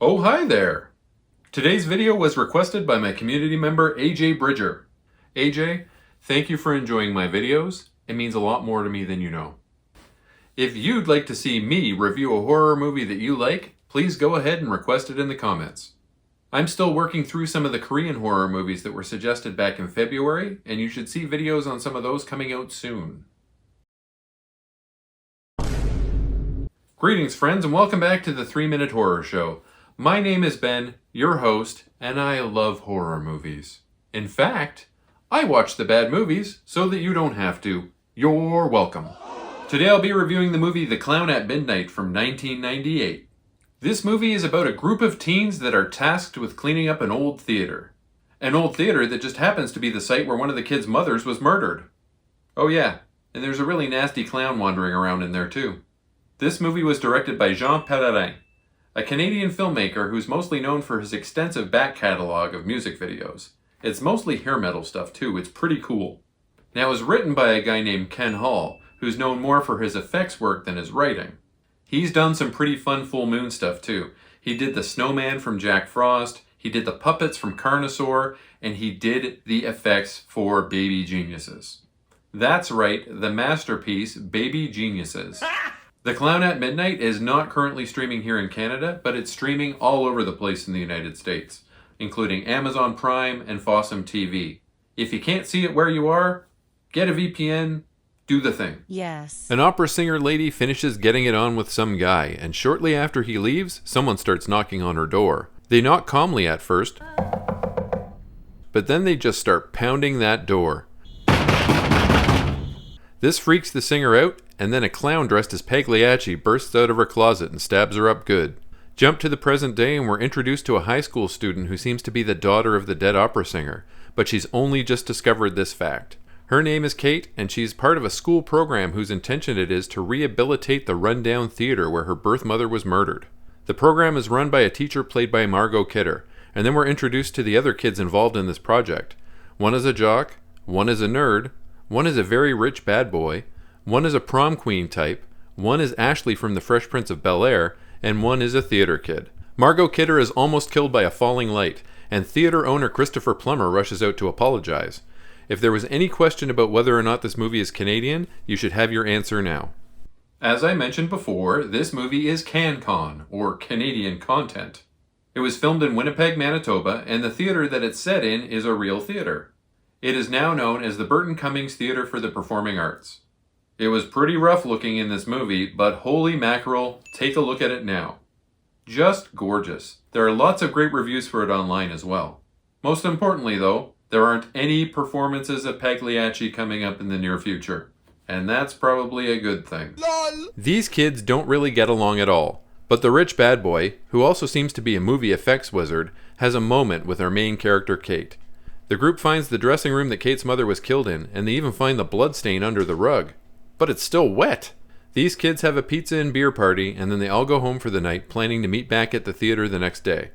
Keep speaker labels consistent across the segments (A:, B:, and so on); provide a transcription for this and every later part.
A: Oh, hi there! Today's video was requested by my community member AJ Bridger. AJ, thank you for enjoying my videos. It means a lot more to me than you know. If you'd like to see me review a horror movie that you like, please go ahead and request it in the comments. I'm still working through some of the Korean horror movies that were suggested back in February, and you should see videos on some of those coming out soon. Greetings friends, and welcome back to the 3-Minute Horror Show. My name is Ben, your host, and I love horror movies. In fact, I watch the bad movies so that you don't have to. You're welcome. Today I'll be reviewing the movie The Clown at Midnight from 1998. This movie is about a group of teens that are tasked with cleaning up an old theater. An old theater that just happens to be the site where one of the kids' mothers was murdered. Oh yeah, and there's a really nasty clown wandering around in there too. This movie was directed by Jean Pellerin, a Canadian filmmaker who's mostly known for his extensive back catalog of music videos. It's mostly hair metal stuff too, it's pretty cool. Now it was written by a guy named Ken Hall, who's known more for his effects work than his writing. He's done some pretty fun full moon stuff too. He did the snowman from Jack Frost, he did the puppets from Carnosaur, and he did the effects for Baby Geniuses. That's right, the masterpiece Baby Geniuses. The Clown at Midnight is not currently streaming here in Canada, but it's streaming all over the place in the United States, including Amazon Prime and Fossum TV. If you can't see it where you are, get a VPN, do the thing.
B: Yes.
A: An opera singer lady finishes getting it on with some guy, and shortly after he leaves, someone starts knocking on her door. They knock calmly at first, but then they just start pounding that door. This freaks the singer out, and then a clown dressed as Pagliacci bursts out of her closet and stabs her up good. Jump to the present day and we're introduced to a high school student who seems to be the daughter of the dead opera singer, but she's only just discovered this fact. Her name is Kate, and she's part of a school program whose intention it is to rehabilitate the rundown theater where her birth mother was murdered. The program is run by a teacher played by Margot Kidder, and then we're introduced to the other kids involved in this project. One is a jock, one is a nerd, one is a very rich bad boy, one is a prom queen type, one is Ashley from the Fresh Prince of Bel-Air, and one is a theater kid. Margot Kidder is almost killed by a falling light, and theater owner Christopher Plummer rushes out to apologize. If there was any question about whether or not this movie is Canadian, you should have your answer now. As I mentioned before, this movie is CanCon, or Canadian content. It was filmed in Winnipeg, Manitoba, and the theater that it's set in is a real theater. It is now known as the Burton Cummings Theater for the Performing Arts. It was pretty rough looking in this movie, but holy mackerel, take a look at it now. Just gorgeous. There are lots of great reviews for it online as well. Most importantly though, there aren't any performances of Pagliacci coming up in the near future. And that's probably a good thing. LOL. These kids don't really get along at all, but the rich bad boy, who also seems to be a movie effects wizard, has a moment with our main character Kate. The group finds the dressing room that Kate's mother was killed in, and they even find the bloodstain under the rug. But it's still wet! These kids have a pizza and beer party, and then they all go home for the night, planning to meet back at the theater the next day.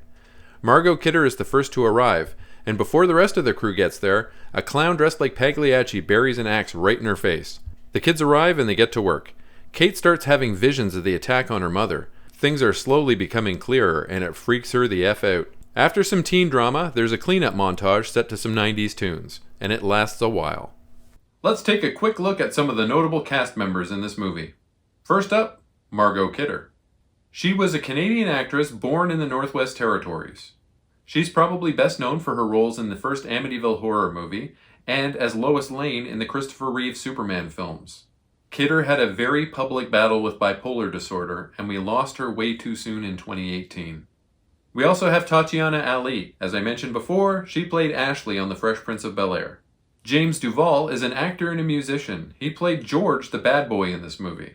A: Margot Kidder is the first to arrive, and before the rest of the crew gets there, a clown dressed like Pagliacci buries an axe right in her face. The kids arrive and they get to work. Kate starts having visions of the attack on her mother. Things are slowly becoming clearer, and it freaks her the F out. After some teen drama, there's a cleanup montage set to some 90s tunes, and it lasts a while. Let's take a quick look at some of the notable cast members in this movie. First up, Margot Kidder. She was a Canadian actress born in the Northwest Territories. She's probably best known for her roles in the first Amityville horror movie, and as Lois Lane in the Christopher Reeve Superman films. Kidder had a very public battle with bipolar disorder, and we lost her way too soon in 2018. We also have Tatiana Ali. As I mentioned before, she played Ashley on the Fresh Prince of Bel-Air. James Duval is an actor and a musician. He played George, the bad boy in this movie.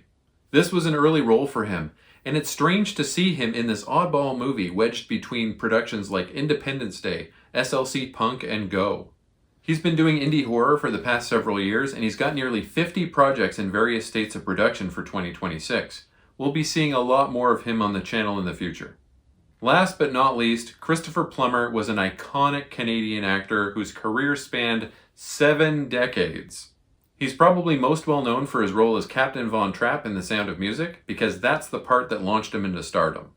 A: This was an early role for him, and it's strange to see him in this oddball movie wedged between productions like Independence Day, SLC Punk, and Go. He's been doing indie horror for the past several years, and he's got nearly 50 projects in various states of production for 2026. We'll be seeing a lot more of him on the channel in the future. Last but not least, Christopher Plummer was an iconic Canadian actor whose career spanned 7 decades. He's probably most well known for his role as Captain Von Trapp in The Sound of Music, because that's the part that launched him into stardom.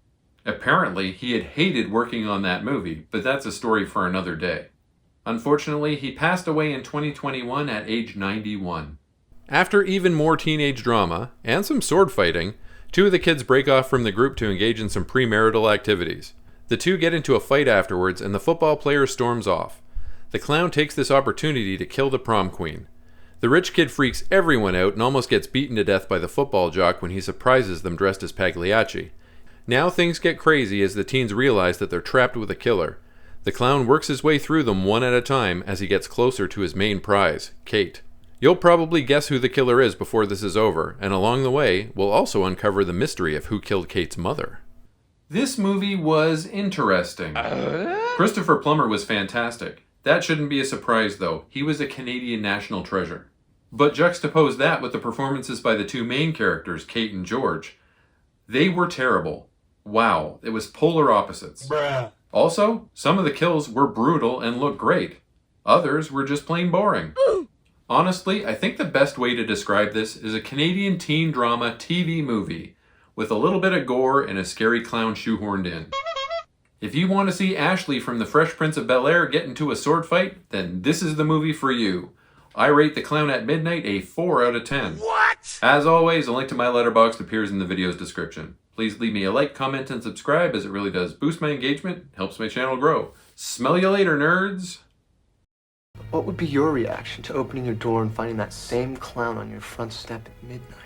A: Apparently, he had hated working on that movie, but that's a story for another day. Unfortunately, he passed away in 2021 at age 91. After even more teenage drama, and some sword fighting, two of the kids break off from the group to engage in some premarital activities. The two get into a fight afterwards, and the football player storms off. The clown takes this opportunity to kill the prom queen. The rich kid freaks everyone out and almost gets beaten to death by the football jock when he surprises them dressed as Pagliacci. Now things get crazy as the teens realize that they're trapped with a killer. The clown works his way through them one at a time as he gets closer to his main prize, Kate. You'll probably guess who the killer is before this is over, and along the way, we'll also uncover the mystery of who killed Kate's mother. This movie was interesting. Christopher Plummer was fantastic. That shouldn't be a surprise though, he was a Canadian national treasure. But juxtapose that with the performances by the two main characters, Kate and George. They were terrible. Wow, it was polar opposites. Bruh. Also, some of the kills were brutal and looked great. Others were just plain boring. Honestly, I think the best way to describe this is a Canadian teen drama TV movie with a little bit of gore and a scary clown shoehorned in. If you want to see Ashley from The Fresh Prince of Bel-Air get into a sword fight, then this is the movie for you. I rate The Clown at Midnight a 4 out of 10. What? As always, a link to my letterboxd appears in the video's description. Please leave me a like, comment, and subscribe as it really does boost my engagement, helps my channel grow. Smell you later, nerds!
B: What would be your reaction to opening your door and finding that same clown on your front step at midnight?